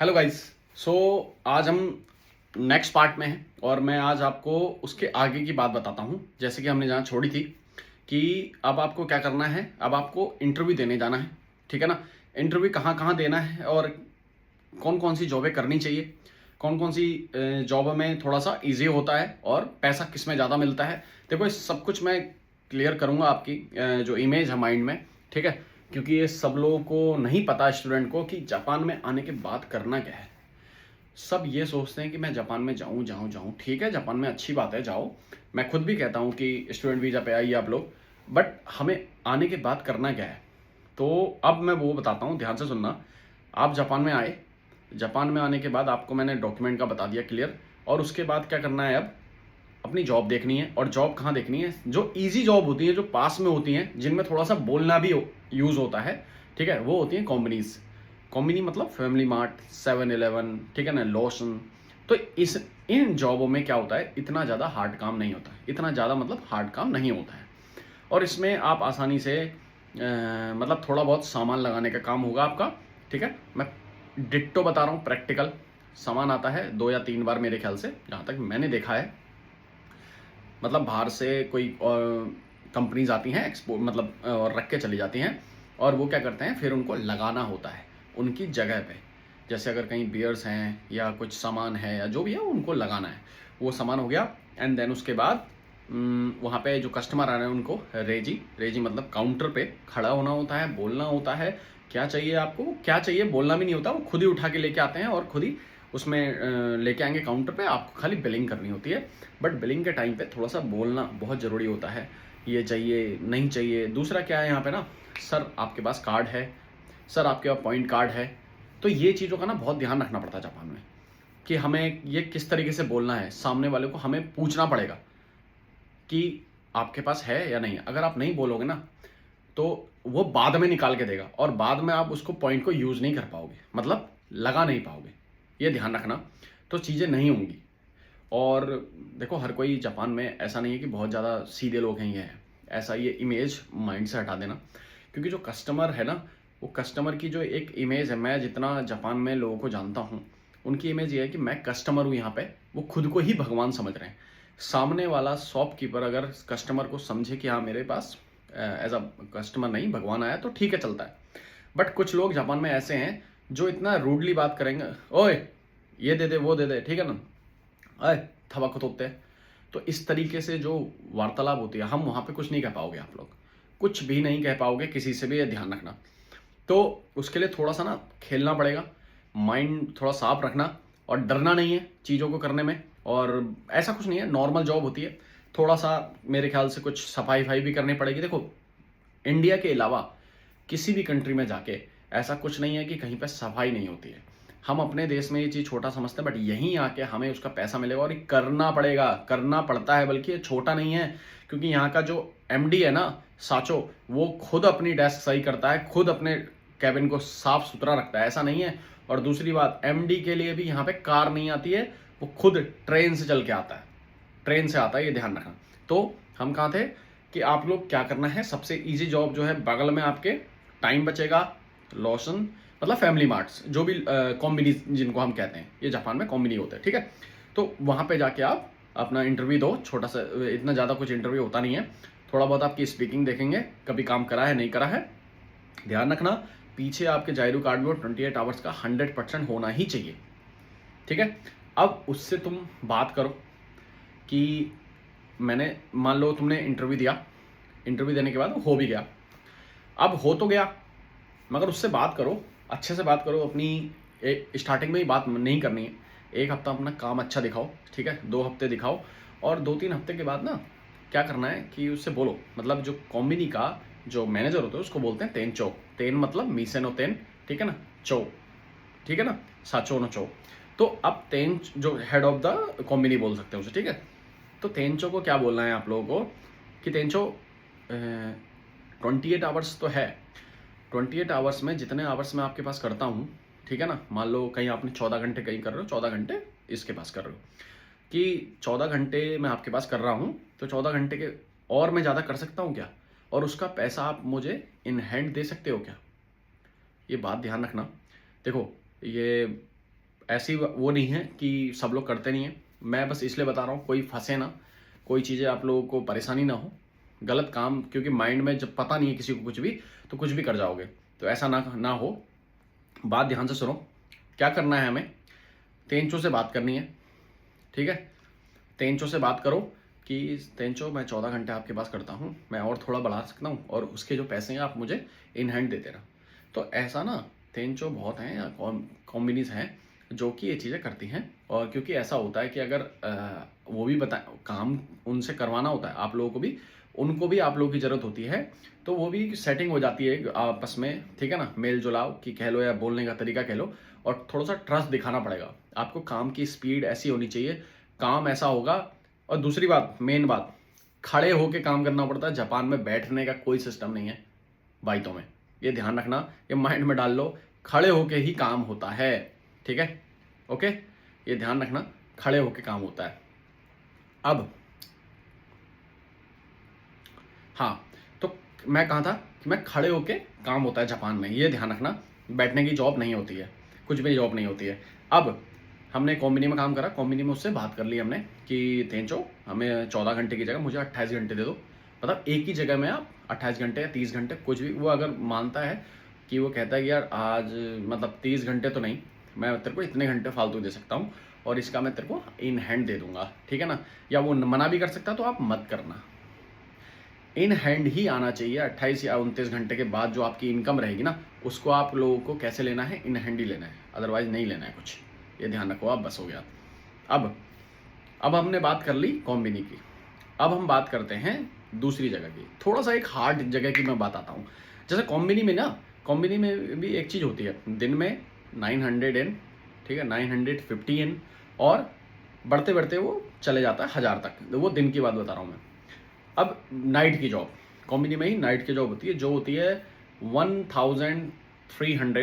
Hello guys. सो आज हम next part में हैं और मैं आज आपको उसके आगे की बात बताता हूं। जैसे कि हमने जहां छोड़ी थी कि अब आपको क्या करना है, अब आपको इंटरव्यू देने जाना है। ठीक है ना। इंटरव्यू कहाँ कहाँ देना है और कौन कौन सी जॉबें करनी चाहिए, कौन कौन सी जॉब में थोड़ा सा इजी होता है और पैसा किस में ज़्यादा मिलता है। देखो, इस सब कुछ मैं क्लियर करूँगा आपकी जो इमेज है माइंड में। ठीक है। क्योंकि ये सब लोगों को नहीं पता, स्टूडेंट को, कि जापान में आने के बाद करना क्या है। सब ये सोचते हैं कि मैं जापान में जाऊं जाऊं जाऊं। ठीक है, जापान में अच्छी बात है, जाओ। मैं खुद भी कहता हूं कि स्टूडेंट वीज़ा पे आइए आप लोग। बट हमें आने के बाद करना क्या है, तो अब मैं वो बताता हूं, ध्यान से सुनना। आप जापान में आए, जापान में आने के बाद आपको मैंने डॉक्यूमेंट का बता दिया क्लियर। और उसके बाद क्या करना है, अब अपनी जॉब देखनी है। और जॉब कहाँ देखनी है? जो इजी जॉब होती है, जो पास में होती हैं, जिनमें थोड़ा सा बोलना भी यूज़ होता है। ठीक है, वो होती हैं कॉम्बनीज। कॉम्बिनी मतलब फैमिली मार्ट, 7-Eleven, ठीक है ना, लॉसन। तो इस इन जॉबों में क्या होता है, इतना ज़्यादा हार्ड काम नहीं होता है, इतना ज़्यादा मतलब हार्ड काम नहीं होता है। और इसमें आप आसानी से मतलब थोड़ा बहुत सामान लगाने का काम होगा आपका। ठीक है, मैं डिट्टो बता रहा हूँ, प्रैक्टिकल सामान आता है 2 या 3 बार मेरे ख्याल से, जहाँ तक मैंने देखा है। मतलब बाहर से कोई कंपनीज आती हैं, एक्सपोर्ट मतलब और रख के चली जाती हैं। और वो क्या करते हैं, फिर उनको लगाना होता है उनकी जगह पे। जैसे अगर कहीं बियर्स हैं या कुछ सामान है या जो भी है, उनको लगाना है। वो सामान हो गया। एंड देन उसके बाद वहाँ पे जो कस्टमर आ रहे हैं उनको रेजी रेजी मतलब काउंटर पे खड़ा होना होता है, बोलना होता है क्या चाहिए आपको, क्या चाहिए बोलना भी नहीं होता, वो खुद ही उठा के लेके आते हैं और खुद ही उसमें लेके आएंगे काउंटर पे। आपको खाली बिलिंग करनी होती है। बट बिलिंग के टाइम पे थोड़ा सा बोलना बहुत ज़रूरी होता है, ये चाहिए नहीं चाहिए। दूसरा क्या है यहाँ पे ना, सर आपके पास कार्ड है, सर आपके पास पॉइंट कार्ड है। तो ये चीज़ों का ना बहुत ध्यान रखना पड़ता है जापान में, कि हमें ये किस तरीके से बोलना है। सामने वाले को हमें पूछना पड़ेगा कि आपके पास है या नहीं। अगर आप नहीं बोलोगे ना, तो वो बाद में निकाल के देगा और बाद में आप उसको पॉइंट को यूज़ नहीं कर पाओगे, मतलब लगा नहीं पाओगे। ये ध्यान रखना। तो चीज़ें नहीं होंगी। और देखो, हर कोई जापान में ऐसा नहीं है कि बहुत ज़्यादा सीधे लोग हैं, ये हैं ऐसा, ये इमेज माइंड से हटा देना। क्योंकि जो कस्टमर है ना, वो कस्टमर की जो एक इमेज है, मैं जितना जापान में लोगों को जानता हूँ, उनकी इमेज ये है कि मैं कस्टमर हूँ यहाँ पे। वो खुद को ही भगवान समझ रहे हैं। सामने वाला शॉपकीपर अगर कस्टमर को समझे कि हाँ, मेरे पास एज अ कस्टमर नहीं, भगवान आया, तो ठीक है, चलता है। बट कुछ लोग जापान में ऐसे हैं जो इतना रूडली बात करेंगे, ओए ये दे दे, वो दे दे, ठीक है ना, अय थवा खतोते हैं। तो इस तरीके से जो वार्तालाप होती है, हम वहाँ पे कुछ नहीं कह पाओगे, आप लोग कुछ भी नहीं कह पाओगे किसी से भी, ये ध्यान रखना। तो उसके लिए थोड़ा सा ना खेलना पड़ेगा, माइंड थोड़ा साफ रखना। और डरना नहीं है चीज़ों को करने में। और ऐसा कुछ नहीं है, नॉर्मल जॉब होती है। थोड़ा सा मेरे ख्याल से कुछ सफाई वफाई भी करनी पड़ेगी। देखो, इंडिया के अलावा किसी भी कंट्री में जाके ऐसा कुछ नहीं है कि कहीं पर सफाई नहीं होती है। हम अपने देश में ये चीज़ छोटा समझते हैं, बट यहीं आके हमें उसका पैसा मिलेगा और ये करना पड़ेगा, करना पड़ता है, बल्कि ये छोटा नहीं है। क्योंकि यहाँ का जो एमडी है ना, साचो, वो खुद अपनी डेस्क सही करता है, खुद अपने कैबिन को साफ सुथरा रखता है, ऐसा नहीं है। और दूसरी बात, एमडी के लिए भी यहाँ पे कार नहीं आती है, वो खुद ट्रेन से चल के आता है, ट्रेन से आता है, ये ध्यान रखना। तो हम कहाँ थे कि आप लोग क्या करना है, सबसे इजी जॉब जो है बगल में आपके, टाइम बचेगा। लॉसन मतलब फैमिली मार्ट्स, जो भी कॉम्बिनी जिनको हम कहते हैं, ये जापान में कॉम्बिनी होते हैं। ठीक है, तो वहाँ पे जाके आप अपना इंटरव्यू दो, छोटा सा, इतना ज़्यादा कुछ इंटरव्यू होता नहीं है। थोड़ा बहुत आपकी स्पीकिंग देखेंगे, कभी काम करा है नहीं करा है। ध्यान रखना, पीछे आपके जायरू कार्ड में 28 आवर्स का 100% होना ही चाहिए। ठीक है, अब उससे तुम बात करो कि मैंने, मान लो तुमने इंटरव्यू दिया, इंटरव्यू देने के बाद हो भी गया। अब हो तो गया, मगर उससे बात करो, अच्छे से बात करो। अपनी स्टार्टिंग में ही बात नहीं करनी है। 1 हफ्ता अपना काम अच्छा दिखाओ, ठीक है, 2 हफ्ते दिखाओ। और 2-3 हफ्ते के बाद ना क्या करना है कि उससे बोलो, मतलब जो कॉम्बिनी का जो मैनेजर होता है उसको बोलते हैं तेन चो। तेन मतलब मीसेनो तेन, ठीक है ना, चो, ठीक है ना, साचो नो चो। तो अब तेन जो हेड ऑफ द कॉम्बिनी बोल सकते हैं उसे, ठीक है। तो तेंचो को क्या बोलना है आप लोगों को कि तेंचो 28 आवर्स तो है, 28 आवर्स में जितने आवर्स मैं आपके पास करता हूँ, ठीक है ना, मान लो कहीं आपने 14 घंटे कहीं कर रहे हो, 14 घंटे इसके पास कर रहे हो, कि 14 घंटे मैं आपके पास कर रहा हूँ, तो 14 घंटे के और मैं ज़्यादा कर सकता हूँ क्या, और उसका पैसा आप मुझे इन हैंड दे सकते हो क्या। ये बात ध्यान रखना। देखो, ये ऐसी वो नहीं है कि सब लोग करते नहीं है। मैं बस इसलिए बता रहा हूँ कोई फंसे ना, कोई चीज़ें आप लोगों को परेशानी ना हो, गलत काम, क्योंकि माइंड में जब पता नहीं है किसी को कुछ भी, तो कुछ भी कर जाओगे, तो ऐसा ना हो। बात ध्यान से सुनो। क्या करना है, हमें तेंचो से बात करनी है, ठीक है। तेंचो से बात करो कि तेंचो मैं 14 घंटे आपके पास करता हूँ, मैं और थोड़ा बढ़ा सकता हूँ, और उसके जो पैसे हैं आप मुझे इन हैंड देते रहो। तो ऐसा ना, तेंचो बहुत हैं या कॉम्बिनीज हैं जो कि ये चीज़ें करती हैं। और क्योंकि ऐसा होता है कि अगर वो भी काम उनसे करवाना होता है, आप लोगों को भी, उनको भी आप लोगों की ज़रूरत होती है, तो वो भी सेटिंग हो जाती है आपस में, ठीक है ना। मेल जुलाव की कह लो या बोलने का तरीका कह लो, और थोड़ा सा ट्रस्ट दिखाना पड़ेगा आपको। काम की स्पीड ऐसी होनी चाहिए, काम ऐसा होगा। और दूसरी बात, मेन बात, खड़े होके काम करना पड़ता है जापान में, बैठने का कोई सिस्टम नहीं है बाइटों में, ये ध्यान रखना, ये माइंड में डाल लो, खड़े होके ही काम होता है, ठीक है। ओके, ये ध्यान रखना, खड़े होके काम होता है। अब हाँ, तो मैं कहा था कि मैं खड़े होके काम होता है जापान में, ये ध्यान रखना, बैठने की जॉब नहीं होती है, कुछ भी जॉब नहीं होती है। अब हमने कॉम्बिनी में काम करा, कॉम्बिनी में उससे बात कर ली हमने कि तेंचो हमें 14 घंटे की जगह मुझे 28 घंटे दे दो। मतलब एक ही जगह में आप 28 घंटे या 30 घंटे, कुछ भी, वो अगर मानता है कि वो कहता है कि यार आज मतलब 30 घंटे तो नहीं, मैं तेरे को इतने घंटे फालतू दे सकता हूँ, और इसका मैं तेरे को इन हैंड दे दूंगा, ठीक है ना। या वो मना भी कर सकता, तो आप मत करना, इन हैंड ही आना चाहिए। 28 या 29 घंटे के बाद जो आपकी इनकम रहेगी ना, उसको आप लोगों को कैसे लेना है, इन हैंड ही लेना है, अदरवाइज नहीं लेना है कुछ, ये ध्यान रखो आप, बस हो गया। अब हमने बात कर ली कॉम्बिनी की, अब हम बात करते हैं दूसरी जगह की, थोड़ा सा एक हार्ड जगह की मैं बात आता हूँ। जैसे कॉम्बिनी में ना, कॉम्बिनी में भी एक चीज़ होती है, दिन में 900 एन, ठीक है, 950 एन, और बढ़ते बढ़ते वो चले जाता है 1000 तक, वो दिन की बात बता रहा हूँ मैं। अब नाइट की जॉब, कॉम्बिनी में ही नाइट की जॉब होती है, जो होती है 1300